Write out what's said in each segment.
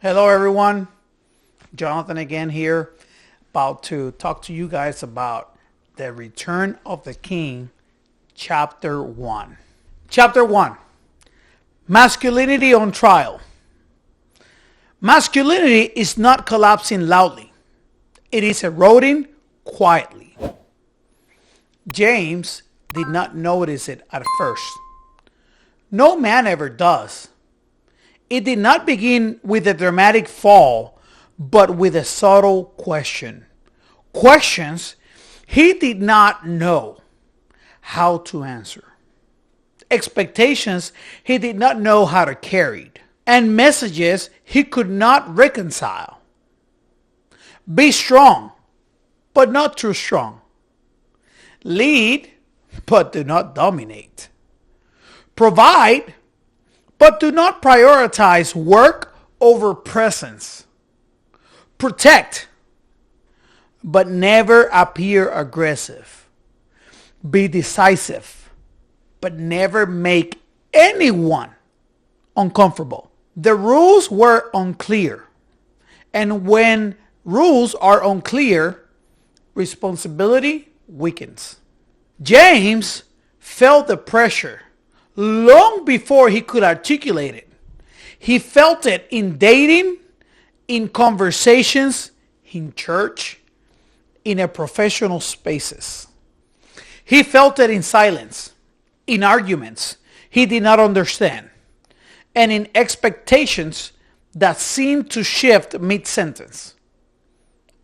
Hello everyone, Jonathan again here, about to talk to you guys about the Return of the King, Chapter 1. Chapter 1, Masculinity on Trial. Masculinity is not collapsing loudly. It is eroding quietly. James did not notice it at first. No man ever does. It did not begin with a dramatic fall, but with a subtle question. Questions he did not know how to answer. Expectations he did not know how to carry. And messages he could not reconcile. Be strong, but not too strong. Lead, but do not dominate. Provide, but do not prioritize work over presence. Protect, but never appear aggressive. Be decisive, but never make anyone uncomfortable. The rules were unclear. And when rules are unclear, responsibility weakens. James felt the pressure long before he could articulate it. He felt it in dating, in conversations, in church, in a professional spaces. He felt it in silence, in arguments he did not understand, and in expectations that seemed to shift mid-sentence.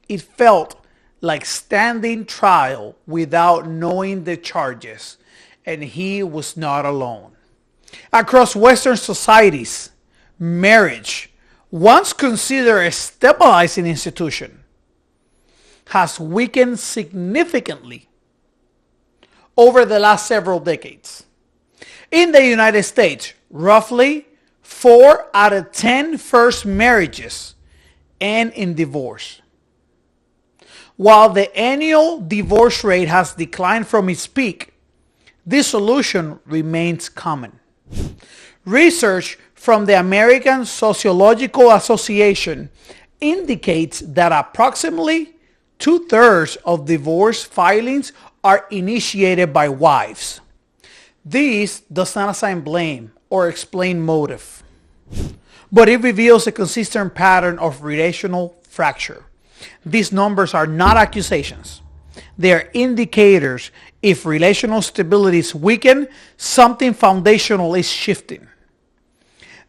It felt like standing trial without knowing the charges, and he was not alone. Across Western societies, marriage, once considered a stabilizing institution, has weakened significantly over the last several decades. In the United States, roughly 4 out of 10 first marriages end in divorce. While the annual divorce rate has declined from its peak, dissolution remains common. Research from the American Sociological Association indicates that approximately 2/3 of divorce filings are initiated by wives. This does not assign blame or explain motive, but it reveals a consistent pattern of relational fracture. These numbers are not accusations. They are indicators. If relational stability is weakened, something foundational is shifting.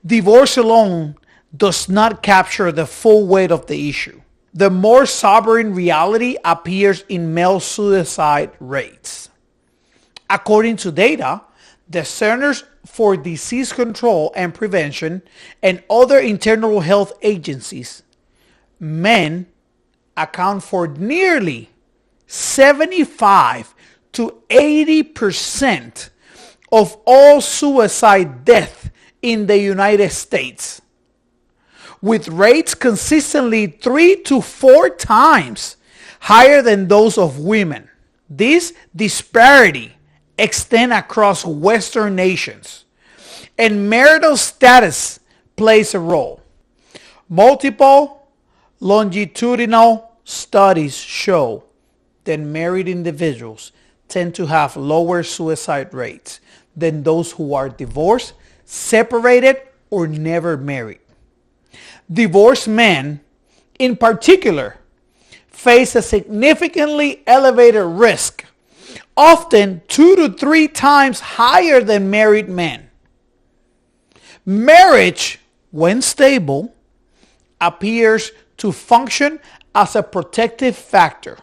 Divorce alone does not capture the full weight of the issue. The more sobering reality appears in male suicide rates. According to data, the Centers for Disease Control and Prevention and other internal health agencies, men account for nearly 75 to 80% of all suicide deaths in the United States, with rates consistently 3 to 4 times higher than those of women. This disparity extends across Western nations, and marital status plays a role. Multiple longitudinal studies show that married individuals tend to have lower suicide rates than those who are divorced, separated, or never married. Divorced men, in particular, face a significantly elevated risk, often 2 to 3 times higher than married men. Marriage, when stable, appears to function as a protective factor.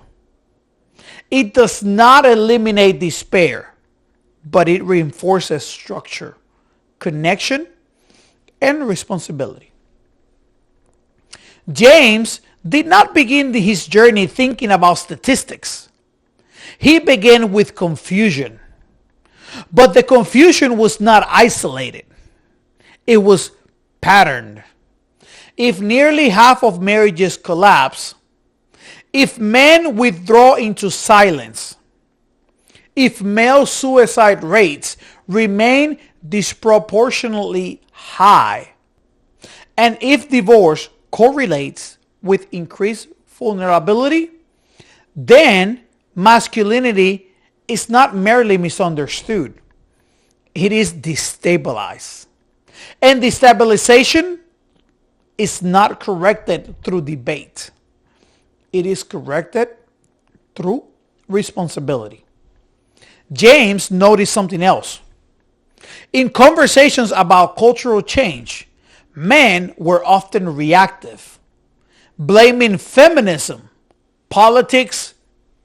It does not eliminate despair, but it reinforces structure, connection, and responsibility. James did not begin his journey thinking about statistics. He began with confusion. But the confusion was not isolated. It was patterned. If nearly half of marriages collapse, if men withdraw into silence, if male suicide rates remain disproportionately high, and if divorce correlates with increased vulnerability, then masculinity is not merely misunderstood. It is destabilized. And destabilization is not corrected through debate. It is corrected through responsibility. James noticed something else. In conversations about cultural change, men were often reactive, blaming feminism, politics,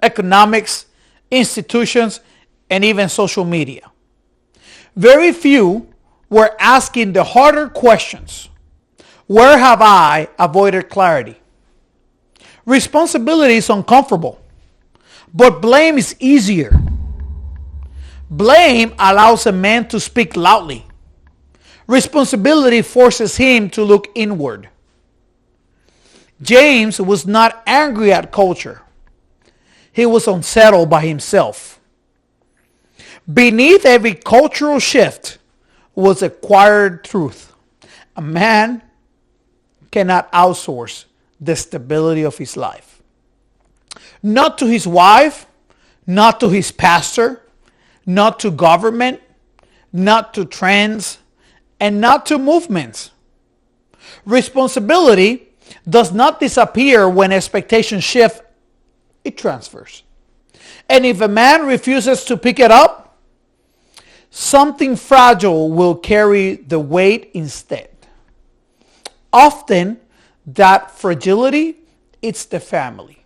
economics, institutions, and even social media. Very few were asking the harder questions. Where have I avoided clarity? Responsibility is uncomfortable, but blame is easier. Blame allows a man to speak loudly. Responsibility forces him to look inward. James was not angry at culture. He was unsettled by himself. Beneath every cultural shift was acquired truth. A man cannot outsource the stability of his life. Not to his wife, not to his pastor, not to government, not to trends, and not to movements. Responsibility does not disappear when expectations shift, it transfers. And if a man refuses to pick it up, something fragile will carry the weight instead. Often, that fragility, it's the family.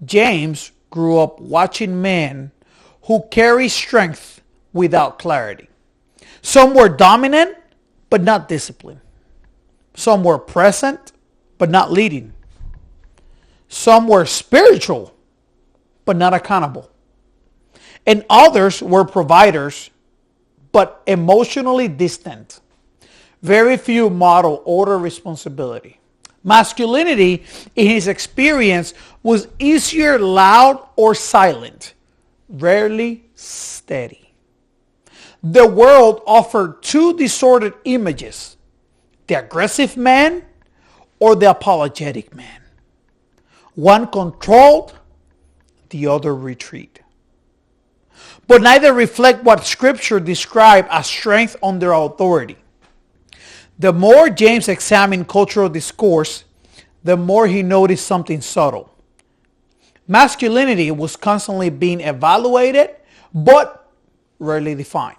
James grew up watching men who carry strength without clarity. Some were dominant, but not disciplined. Some were present, but not leading. Some were spiritual, but not accountable. And others were providers, but emotionally distant. Very few model order responsibility. Masculinity, in his experience, was easier loud or silent, rarely steady. The world offered two distorted images: the aggressive man or the apologetic man. One controlled, the other retreat. But neither reflect what Scripture described as strength under authority. The more James examined cultural discourse, the more he noticed something subtle. Masculinity was constantly being evaluated, but rarely defined.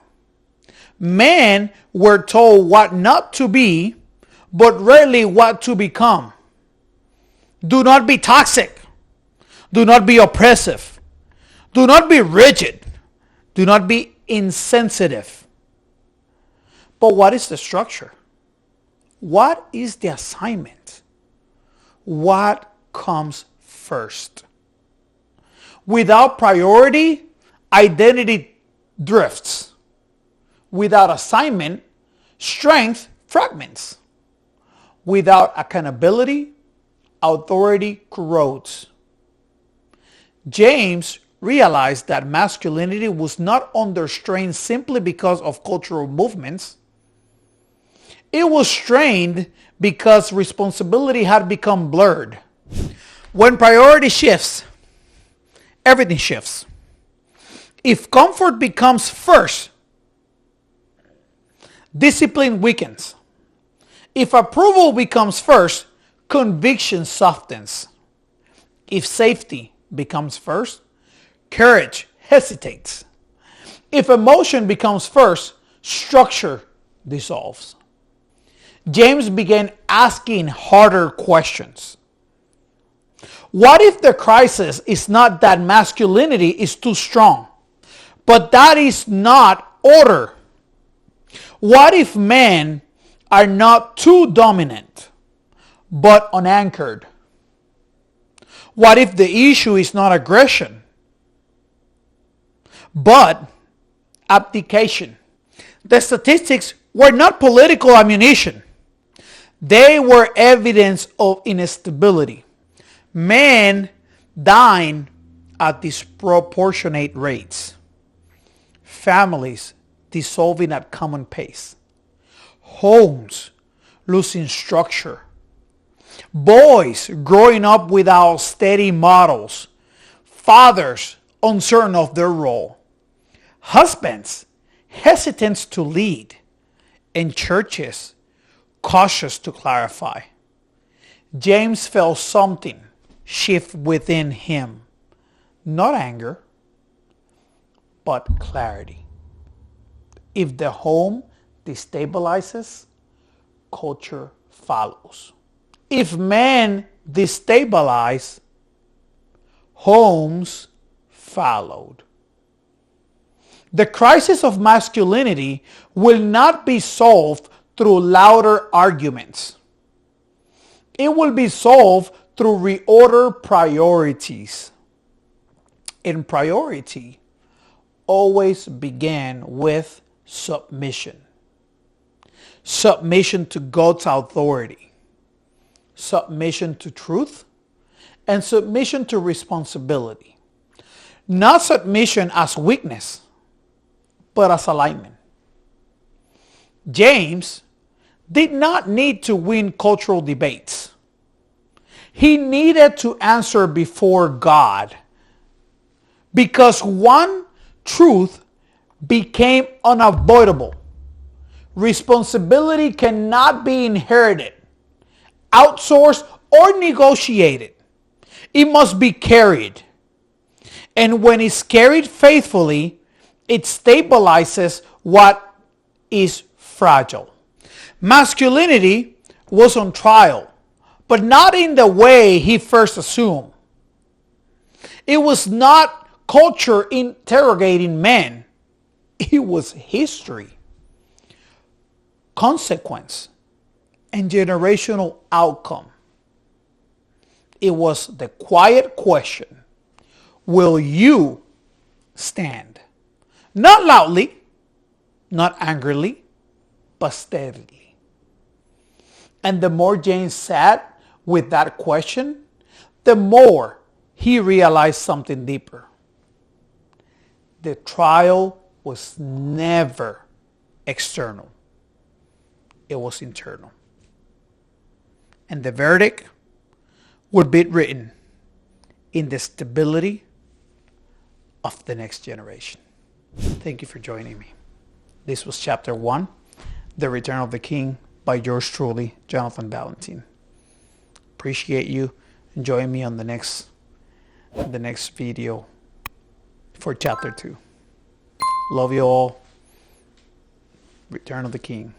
Men were told what not to be, but rarely what to become. Do not be toxic. Do not be oppressive. Do not be rigid. Do not be insensitive. But what is the structure? What is the assignment? What comes first? Without priority, identity drifts. Without assignment, strength fragments. Without accountability, authority corrodes. James realized that masculinity was not under strain simply because of cultural movements. It was strained because responsibility had become blurred. When priority shifts, everything shifts. If comfort becomes first, discipline weakens. If approval becomes first, conviction softens. If safety becomes first, courage hesitates. If emotion becomes first, structure dissolves. James began asking harder questions. What if the crisis is not that masculinity is too strong, but that is not order? What if men are not too dominant, but unanchored? What if the issue is not aggression, but abdication? The statistics were not political ammunition. They were evidence of instability. Men dying at disproportionate rates. Families dissolving at common pace. Homes losing structure Boys growing up without steady models. Fathers uncertain of their role. Husbands hesitant to lead. And churches cautious to clarify. James felt something shift within him. Not anger, but clarity. If the home destabilizes, culture follows. If men destabilize, homes followed. The crisis of masculinity will not be solved through louder arguments. It will be solved through reorder priorities. And priority always began with submission. Submission to God's authority. Submission to truth. And submission to responsibility. Not submission as weakness, but as alignment. James did not need to win cultural debates. He needed to answer before God, because one truth became unavoidable. Responsibility cannot be inherited, outsourced, or negotiated. It must be carried. And when it's carried faithfully, it stabilizes what is fragile. Masculinity was on trial, but not in the way he first assumed. It was not culture interrogating men. It was history, consequence, and generational outcome. It was the quiet question, will you stand? Not loudly, not angrily, but steadily. And the more James sat with that question, the more he realized something deeper. The trial was never external. It was internal. And the verdict would be written in the stability of the next generation. Thank you for joining me. This was chapter 1, The Return of the King, by yours truly, Jonathan Valentin. Appreciate you. Join me on the next video for chapter 2. Love you all. Return of the King.